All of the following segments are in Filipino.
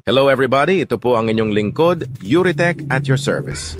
Hello everybody, ito po ang inyong lingkod, Euritech at your service.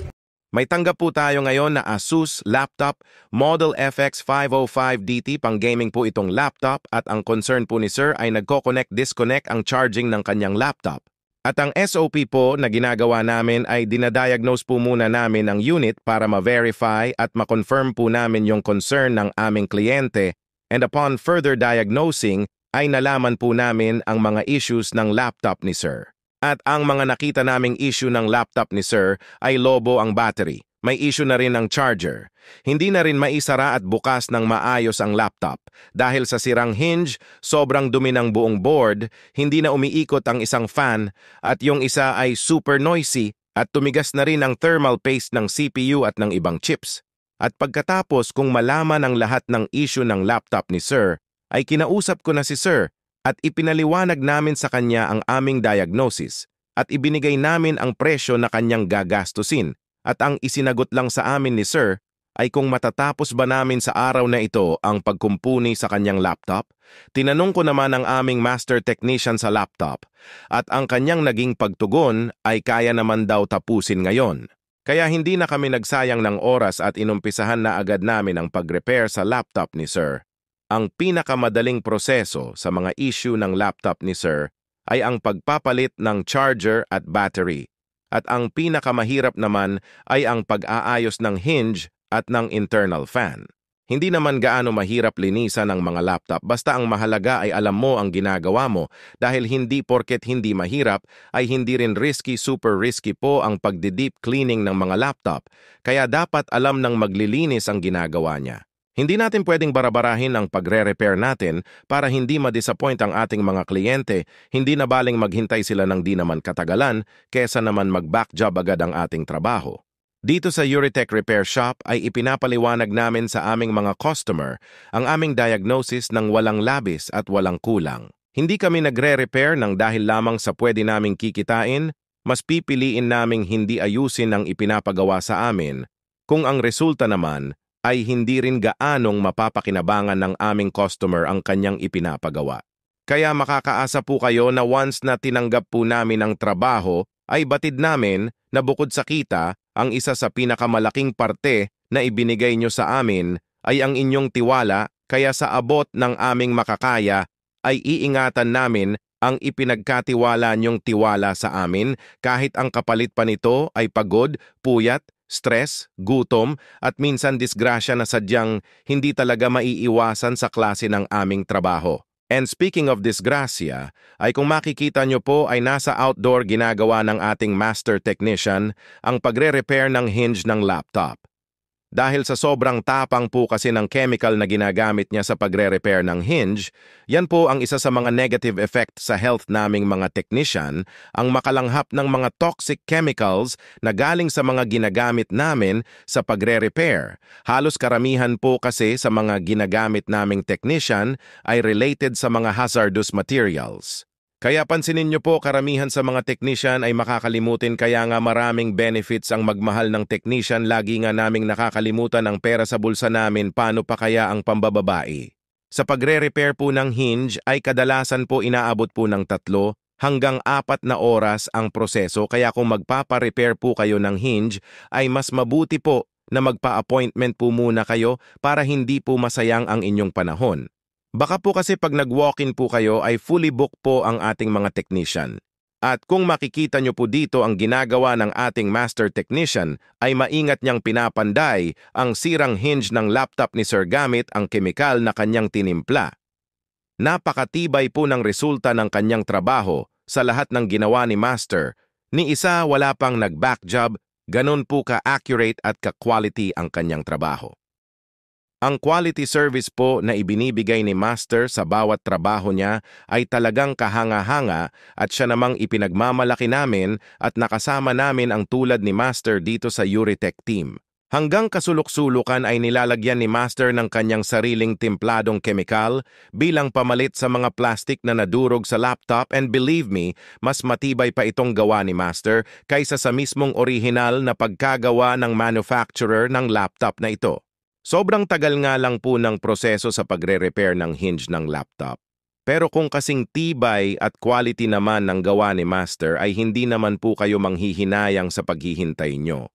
May tanggap po tayo ngayon na Asus laptop Model FX505DT, pang gaming po itong laptop at ang concern po ni Sir ay nagko-connect-disconnect ang charging ng kanyang laptop. At ang SOP po na ginagawa namin ay dinadiagnose po muna namin ang unit para ma-verify at ma-confirm po namin yung concern ng aming kliyente, and upon further diagnosing ay nalaman po namin ang mga issues ng laptop ni Sir. At ang mga nakita naming issue ng laptop ni Sir ay lobo ang battery. May issue na rin ang charger. Hindi na rin maisara at bukas ng maayos ang laptop. Dahil sa sirang hinge, sobrang dumi ng buong board, hindi na umiikot ang isang fan, at yung isa ay super noisy at tumigas na rin ang thermal paste ng CPU at ng ibang chips. At pagkatapos kung malaman ang lahat ng issue ng laptop ni Sir, ay kinausap ko na si Sir at ipinaliwanag namin sa kanya ang aming diagnosis at ibinigay namin ang presyo na kanyang gagastusin, at ang isinagot lang sa amin ni Sir ay kung matatapos ba namin sa araw na ito ang pagkumpuni sa kanyang laptop. Tinanong ko naman ang aming master technician sa laptop at ang kanyang naging pagtugon ay kaya naman daw tapusin ngayon. Kaya hindi na kami nagsayang ng oras at inumpisahan na agad namin ang pag-repair sa laptop ni Sir. Ang pinakamadaling proseso sa mga issue ng laptop ni Sir ay ang pagpapalit ng charger at battery. At ang pinakamahirap naman ay ang pag-aayos ng hinge at ng internal fan. Hindi naman gaano mahirap linisan ng mga laptop, basta ang mahalaga ay alam mo ang ginagawa mo, dahil hindi porket hindi mahirap ay hindi rin risky, super risky po ang pagdi-deep cleaning ng mga laptop, kaya dapat alam ng maglilinis ang ginagawa niya. Hindi natin pwedeng barabarahin ang pagre-repair natin para hindi ma-disappoint ang ating mga kliyente. Hindi na baling maghintay sila ng di naman katagalan kesa naman mag-back job agad ang ating trabaho. Dito sa Euritech Repair Shop ay ipinapaliwanag namin sa aming mga customer ang aming diagnosis ng walang labis at walang kulang. Hindi kami nagre-repair ng dahil lamang sa pwede naming kikitain, mas pipiliin naming hindi ayusin ang ipinapagawa sa amin kung ang resulta naman ay hindi rin gaanong mapapakinabangan ng aming customer ang kanyang ipinapagawa. Kaya makakaasa po kayo na once na tinanggap po namin ang trabaho, ay batid namin na bukod sa kita, ang isa sa pinakamalaking parte na ibinigay nyo sa amin ay ang inyong tiwala, kaya sa abot ng aming makakaya ay iingatan namin ang ipinagkatiwala nyong tiwala sa amin kahit ang kapalit pa nito ay pagod, puyat, stress, gutom, at minsan disgrasya na sadyang hindi talaga maiiwasan sa klase ng aming trabaho. And speaking of disgrasya, ay kung makikita nyo po ay nasa outdoor ginagawa ng ating master technician ang pagre-repair ng hinge ng laptop. Dahil sa sobrang tapang po kasi ng chemical na ginagamit niya sa pagre-repair ng hinge, yan po ang isa sa mga negative effect sa health naming mga technician, ang makalanghap ng mga toxic chemicals na galing sa mga ginagamit namin sa pagre-repair. Halos karamihan po kasi sa mga ginagamit naming technician ay related sa mga hazardous materials. Kaya pansinin nyo po, karamihan sa mga technician ay makakalimutin, kaya nga maraming benefits ang magmahal ng technician. Lagi nga naming nakakalimutan ang pera sa bulsa namin, paano pa kaya ang pambababae. Sa pagre-repair po ng hinge ay kadalasan po inaabot po ng 3 hanggang 4 na oras ang proseso, kaya kung magpapa-repair po kayo ng hinge ay mas mabuti po na magpa-appointment po muna kayo para hindi po masayang ang inyong panahon. Baka po kasi pag nag-walk-in po kayo ay fully booked po ang ating mga technician. At kung makikita nyo po dito ang ginagawa ng ating master technician ay maingat niyang pinapanday ang sirang hinge ng laptop ni Sir gamit ang kemikal na kanyang tinimpla. Napakatibay po ng resulta ng kanyang trabaho sa lahat ng ginawa ni Master. Ni isa wala pang nag-back job, ganun po ka-accurate at ka-quality ang kanyang trabaho. Ang quality service po na ibinibigay ni Master sa bawat trabaho niya ay talagang kahanga-hanga, at siya namang ipinagmamalaki namin at nakasama namin ang tulad ni Master dito sa Euritech team. Hanggang kasulok-sulukan ay nilalagyan ni Master ng kanyang sariling timpladong kemikal bilang pamalit sa mga plastic na nadurog sa laptop, and believe me, mas matibay pa itong gawa ni Master kaysa sa mismong orihinal na pagkagawa ng manufacturer ng laptop na ito. Sobrang tagal nga lang po ng proseso sa pagre-repair ng hinge ng laptop. Pero kung kasing tibay at quality naman ng gawa ni Master ay hindi naman po kayo manghihinayang sa paghihintay nyo.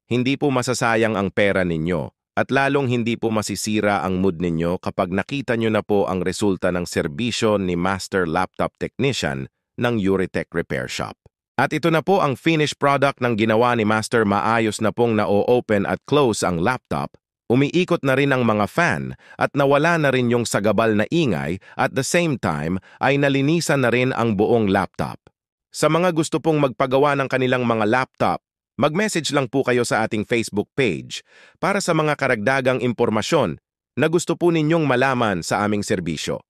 Hindi po masasayang ang pera ninyo at lalong hindi po masisira ang mood ninyo kapag nakita nyo na po ang resulta ng serbisyo ni Master Laptop Technician ng Euritech Repair Shop. At ito na po ang finished product ng ginawa ni Master. Maayos na pong na-open at close ang laptop. Umiikot na rin ang mga fan at nawala na rin yung sagabal na ingay at the same time ay nalinisan na rin ang buong laptop. Sa mga gusto pong magpagawa ng kanilang mga laptop, mag-message lang po kayo sa ating Facebook page para sa mga karagdagang impormasyon na gusto po ninyong malaman sa aming serbisyo.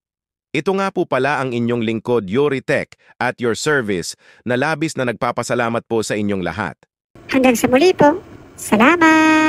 Ito nga po pala ang inyong lingkod Euritech at your service na labis na nagpapasalamat po sa inyong lahat. Hanggang sa muli po. Salamat!